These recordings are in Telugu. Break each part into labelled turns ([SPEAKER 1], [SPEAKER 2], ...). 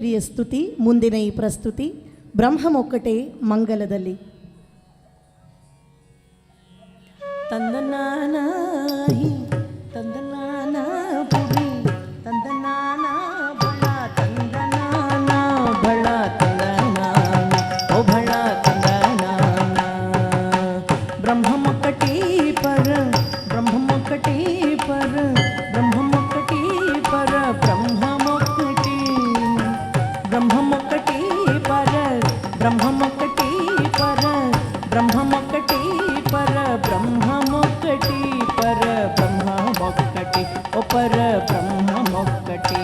[SPEAKER 1] ಪ್ರಿಯ ಸ್ತುತಿ ಮುಂದಿನ ಈ ಪ್ರಸ್ತುತಿ ಬ್ರಹ್ಮಮೊಕ್ಕಟೆ ಮಂಗಲದಲ್ಲಿ ತಂದನಾನ ತಂದನಾನ ಪುರಿ ತಂದನಾನ ಬಳ ತಂದನಾನ ಬಳ ತಂದನಾನ ಓ ಬಳ ತಂದನಾನ ಬ್ರಹ್ಮಮೊಕ್ಕಟೆ ಪರ ಬ್ರಹ್ಮಮೊಕ್ಕಟೆ ಪರ ಬ್ರಹ್ಮಮೊಕ್ಕಟೆ ಪರ ಬ್ರಹ್ಮಮೊಕ್ಕಟೆ ಬ್ರಹ್ಮಮೊಕ್ಕಟೆ ಪರ ಬ್ರಹ್ಮಮೊಕ್ಕಟೆ ಪರ ಬ್ರಹ್ಮಮೊಕ್ಕಟೆ ಪರ ಬ್ರಹ್ಮಮೊಕ್ಕಟೆ ಪರ ಬ್ರಹ್ಮಮೊಕ್ಕಟೆ ಓ ಪರ ಬ್ರಹ್ಮಮೊಕ್ಕಟೆ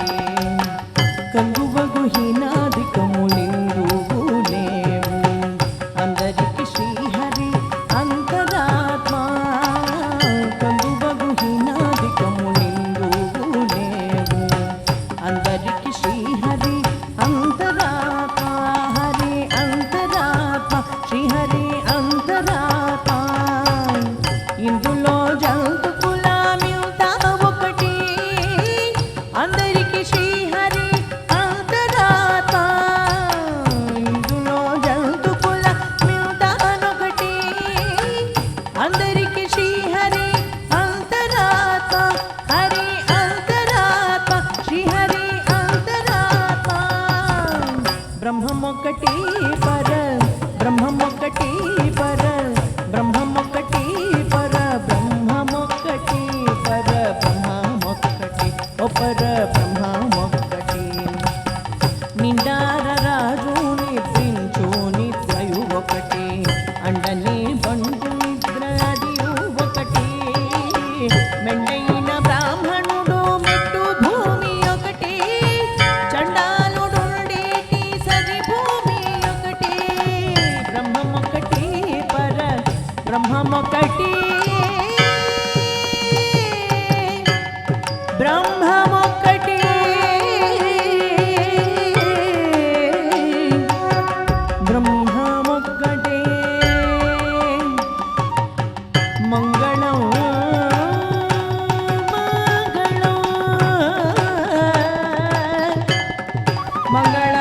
[SPEAKER 1] కంగువగు హీనాదికములిందువు లేవు అందరికి శ్రీహరి అంతరాత్మ కంగువగు హీనాదికములిందువు లేవు అందరికి శ్రీహరి అంతరాత్మ హరి అంతరాత్మ శ్రీహరి అంతరాత్మ ఇందులో జంతుకుల మిగత ఒకటి అందరికి శ్రీహరి అంతరాత్మ ఇందులో జంతుకుల మిగత ఒకటి అందరికి శ్రీహరి అంతరాత్మ హరి అంతరాత్మ శ్రీహరి అంతరాత్మ బ్రహ్మమొక్కటి పర బ్రహ్మమొక్కటి పర బ్రహ్మమొక్కటి పర బ్రహ్మమొక్కటి పర బ్రహ్మమొక్కటి ఓ పర బ్రహ్మమొక్కటి నిండార రాజు నిద్రించు నిద్రయు ఒకటి అండని బంటు నిద్ర అది ఒకటి మెండైన బ్రాహ్మణుడు మెట్టు భూమి ఒకటి చండాలుడుండేటి సరి భూమి ఒకటి బ్రహ్మమొక్కటి పర బ్రహ్మమొక్కటి బ్రహ్మమొక్కటి బ్రహ్మమొక్కటి మంగళం మంగళం మంగళ